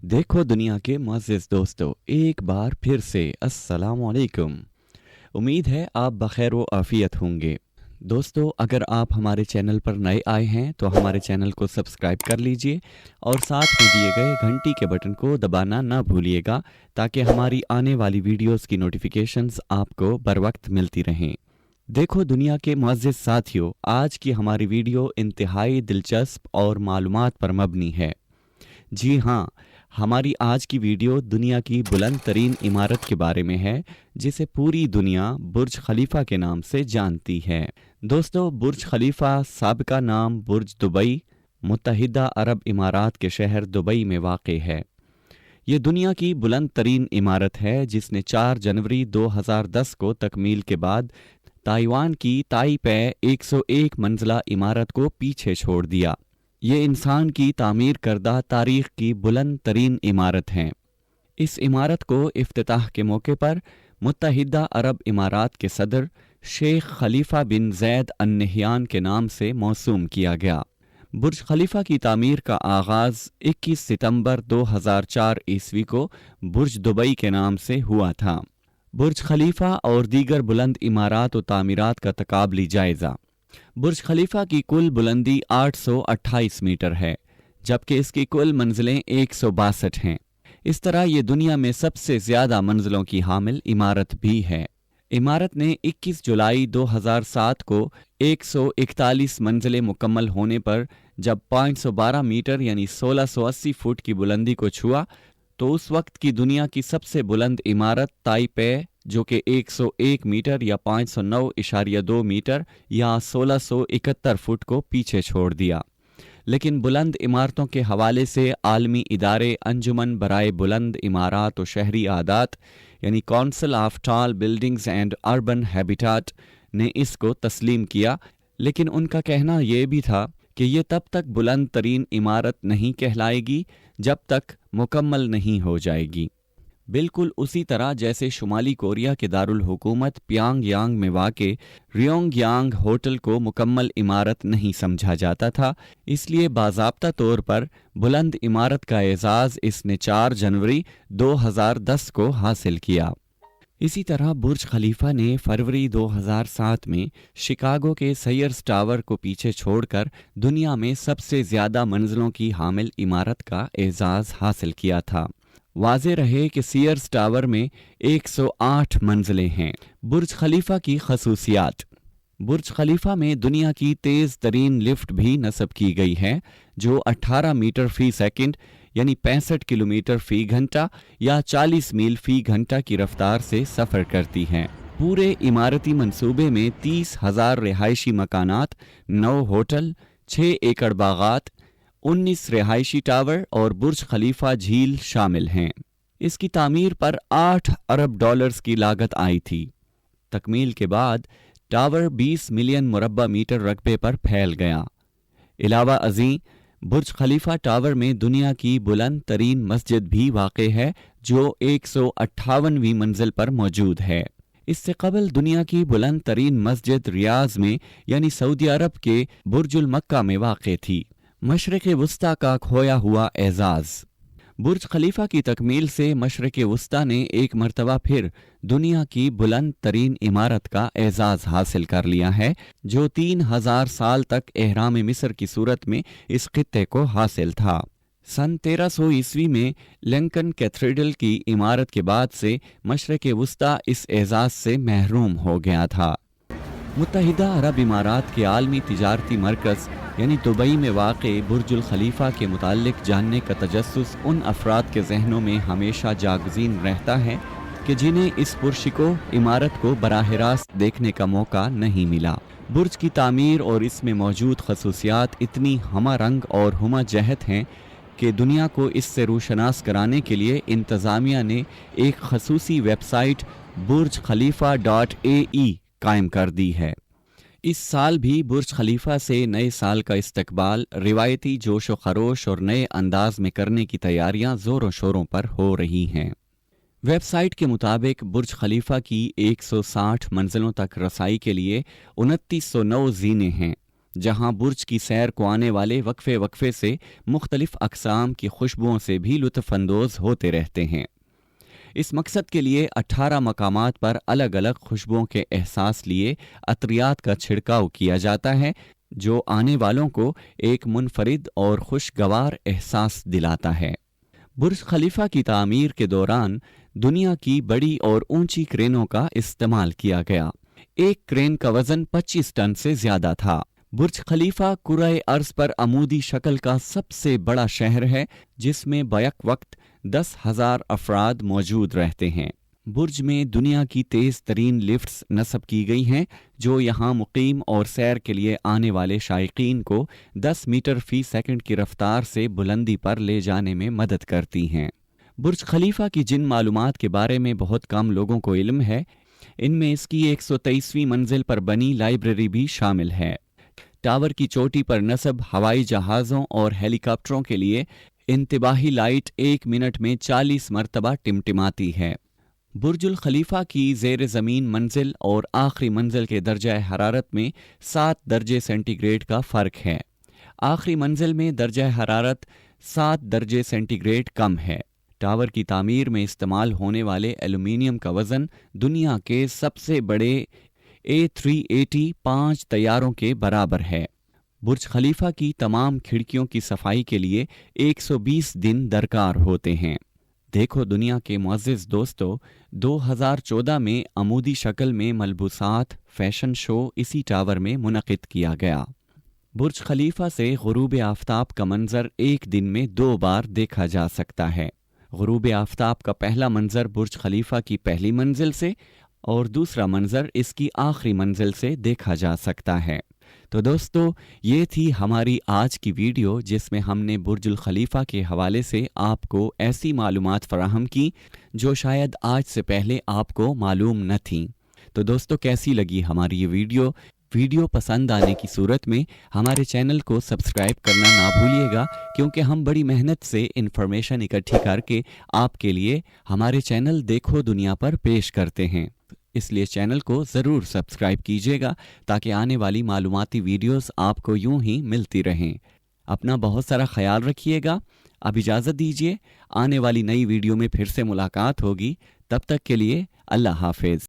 देखो दुनिया के मुअज़्ज़िज़ दोस्तों, एक बार फिर से अस्सलामु अलैकुम। उम्मीद है आप बखैर व आफ़ियत होंगे। दोस्तों, अगर आप हमारे चैनल पर नए आए हैं तो हमारे चैनल को सब्सक्राइब कर लीजिए और साथ में दिए गए घंटी के बटन को दबाना ना भूलिएगा ताकि हमारी आने वाली वीडियोस की नोटिफिकेशंस आपको बर वक्त मिलती रहें। देखो दुनिया के मुअज़्ज़िज़ साथियों, आज की हमारी वीडियो इंतहाई दिलचस्प और मालूमात पर मबनी है। जी हाँ, हमारी आज की वीडियो दुनिया की बुलंद तरीन इमारत के बारे में है जिसे पूरी दुनिया बुर्ज खलीफा के नाम से जानती है। दोस्तों, बुर्ज खलीफा साबिका नाम बुर्ज दुबई मुत्तहिदा अरब इमारात के शहर दुबई में वाक़ है। ये दुनिया की बुलंद तरीन इमारत है जिसने 4 जनवरी 2010 को तकमील के बाद ताइवान की ताइपे 101 मंजिला इमारत को पीछे छोड़ दिया। ये इंसान की तामीर करदा तारीख की बुलंद तरीन इमारत है। इस इमारत को इफ्तिताह के मौके पर मुत्तहिदा अरब इमारात के सदर शेख खलीफा बिन जैद अन नहयान के नाम से मौसूम किया गया। बुर्ज खलीफा की तामीर का आगाज़ 21 सितंबर 2004 ईस्वी को बुर्ज दुबई के नाम से हुआ था। बुर्ज खलीफा और दीगर बुलंद इमारात व तामीरात का तकाबली जायज़ा। बुर्ज खलीफा की कुल बुलंदी 828 मीटर है, जबकि इसकी कुल मंजिलें 162 हैं। इस तरह ये दुनिया में सबसे ज़्यादा मंजिलों की हामिल इमारत भी है। इमारत ने 21 जुलाई 2007 को 141 मंजिलें मुकम्मल होने पर जब 512 मीटर यानी 1680 फुट की बुलंदी को छुआ तो उस वक्त की दुनिया की सबसे बुलंद इमारत ताइपे, जो कि 101 मीटर या 509.2 मीटर या 1671 फुट को पीछे छोड़ दिया। लेकिन बुलंद इमारतों के हवाले से आलमी इदारे अंजुमन बराए बुलंद इमारात व शहरी आदात यानी council of tall buildings and urban habitat ने इसको तस्लीम किया, लेकिन उनका कहना यह भी था कि ये तब तक बुलंद तरीन इमारत नहीं कहलाएगी जब तक मुकम्मल नहीं हो जाएगी। बिल्कुल उसी तरह जैसे शुमाली कोरिया के दारुल हुकूमत प्यांगयांग में वाक़े रियोंगयांग होटल को मुकम्मल इमारत नहीं समझा जाता था, इसलिए बाज़ाब्ता तौर पर बुलंद इमारत का एजाज़ इसने 4 जनवरी 2010 को हासिल किया। इसी तरह बुर्ज खलीफा ने फरवरी 2007 में शिकागो के सैयर्स टावर को पीछे छोड़कर दुनिया में सबसे ज़्यादा मंजिलों की हामिल इमारत का एजाज़ हासिल किया था। वाज़े रहे कि सीयर्स टावर में 108 मंजिलें हैं। बुर्ज खलीफा की खसूसियात। बुर्ज खलीफा में दुनिया की तेज़ तरीन लिफ्ट भी नस्ब की गई है जो 18 मीटर फी सेकंड यानी 65 किलोमीटर फी घंटा या 40 मील फी घंटा की रफ्तार से सफ़र करती हैं। पूरे इमारती मंसूबे में 30,000 रिहायशी मकानात, 9 होटल, 6 एकड़ बागात, 19 रिहायशी टावर और बुर्ज खलीफा झील शामिल हैं। इसकी तामीर पर 8 अरब डॉलर्स की लागत आई थी। तकमील के बाद टावर 20 मिलियन मुरब्बा मीटर रकबे पर फैल गया। इलावा अज़ीं बुर्ज खलीफा टावर में दुनिया की बुलंद तरीन मस्जिद भी वाक़े है जो 158वीं मंजिल पर मौजूद है। इससे कबल दुनिया की बुलंद तरीन मस्जिद रियाज़ में यानी सऊदी अरब के बुर्जुल मक्का में वाक़े थी। मशरिक़ वुस्ता का खोया हुआ एजाज़। बुर्ज खलीफा की तकमील से मशरिक़ वुस्ता ने एक मरतबा फिर दुनिया की बुलंद तरीन इमारत का एजाज़ हासिल कर लिया है जो 3000 साल तक एहराम मिस्र की सूरत में इस खित्ते को हासिल था। सन 1300 ईस्वी में लिंकन कैथेड्रल की इमारत के बाद से मशरिक़ वुस्ता इस एजाज़ से महरूम हो गया था। मुत्तहिदा अरब इमारात के आलमी तिजारती मरकज़ यानी दुबई में वाक़े बुर्जुल खलीफा के मुताल्लिक़ जानने का तजस्सुस उन अफराद के जहनों में हमेशा जागज़ीन रहता है कि जिन्हें इस पुरशिको इमारत को बराह रास्त देखने का मौका नहीं मिला। बुर्ज की तामीर और इसमें मौजूद खसूसियात इतनी हमा रंग और हुमा जहत हैं कि दुनिया को इससे रूशनास कराने के लिए इंतज़ामिया ने एक खसूसी वेबसाइट burjkhalifa.ae कायम कर दी है। इस साल भी बुर्ज खलीफा से नए साल का इस्तकबाल रिवायती जोश व खरोश और नए अंदाज में करने की तैयारियां ज़ोरों शोरों पर हो रही हैं। वेबसाइट के मुताबिक बुर्ज खलीफा की 160 मंजिलों तक रसाई के लिए 2909 ज़ीनें हैं जहां बुर्ज की सैर को आने वाले वक्फे वक्फे से मुख्तलिफ अक़साम की खुशबुओं से भी लुत्फ़ अंदोज़ होते रहते हैं। इस मकसद के लिए 18 मकामात पर अलग अलग खुशबुओं के एहसास लिए अतरियात का छिड़काव किया जाता है, जो आने वालों को एक मुनफरिद और खुशगवार एहसास दिलाता है। बुर्ज खलीफा की तामीर के दौरान दुनिया की बड़ी और ऊंची क्रेनों का इस्तेमाल किया गया। एक क्रेन का वजन 25 टन से ज्यादा था। बुर्ज खलीफा कुराए अर्ज पर अमूदी शक्ल का सबसे बड़ा शहर है, जिसमें बैक वक्त 10,000 अफराद मौजूद रहते हैं। बुर्ज में दुनिया की तेज़ तरीन लिफ्ट्स नस्ब की गई हैं, जो यहाँ मुकीम और सैर के लिए आने वाले शायकीन को 10 मीटर फी सेकंड की रफ्तार से बुलंदी पर ले जाने में मदद करती हैं। बुर्ज खलीफा की जिन मालूमात के बारे में बहुत कम लोगों को इल्म है, इनमें इसकी 123वीं मंजिल पर बनी लाइब्रेरी भी शामिल है। टावर की चोटी पर नस्ब हवाई जहाज़ों और हेलीकॉप्टरों के लिए इंतबाही लाइट 1 मिनट में 40 मरतबा टिमटिमाती है। बुर्जुल खलीफा की ज़ेर ज़मीन मंजिल और आखिरी मंजिल के दर्जा हरारत में 7 दर्जे सेंटीग्रेड का फ़र्क है। आखिरी मंजिल में दर्जा हरारत 7 दर्जे सेंटीग्रेड कम है। टावर की तामीर में इस्तेमाल होने वाले एल्यूमीनियम का वज़न दुनिया के सबसे बड़े A380 5 तैयारों के बराबर है। बुर्ज खलीफा की तमाम खिड़कियों की सफाई के लिए 120 दिन दरकार होते हैं। देखो दुनिया के मुअज़्ज़िज़ दोस्तों, 2014 में अमूदी शक्ल में मलबूसात फैशन शो इसी टावर में मुनक़िद किया गया। बुर्ज खलीफा से ग़ुरूब आफ़ताब का मंज़र एक दिन में 2 बार देखा जा सकता है। ग़ुरूब आफ़ताब का पहला मंज़र बुर्ज खलीफा की पहली मंजिल से और दूसरा मंज़र इसकी आखिरी मंजिल से देखा जा सकता है। तो दोस्तों, ये थी हमारी आज की वीडियो, जिसमें हमने बुर्जुल खलीफा के हवाले से आपको ऐसी मालूमात फ़राहम की जो शायद आज से पहले आपको मालूम न थी। तो दोस्तों, कैसी लगी हमारी ये वीडियो पसंद आने की सूरत में हमारे चैनल को सब्सक्राइब करना ना भूलिएगा, क्योंकि हम बड़ी मेहनत से इन्फॉर्मेशन इकट्ठी करके आपके लिए हमारे चैनल देखो दुनिया पर पेश करते हैं। इसलिए चैनल को ज़रूर सब्सक्राइब कीजिएगा, ताकि आने वाली मालूमाती वीडियोस आपको यूं ही मिलती रहें। अपना बहुत सारा ख्याल रखिएगा। अब इजाज़त दीजिए, आने वाली नई वीडियो में फिर से मुलाकात होगी। तब तक के लिए अल्लाह हाफिज़।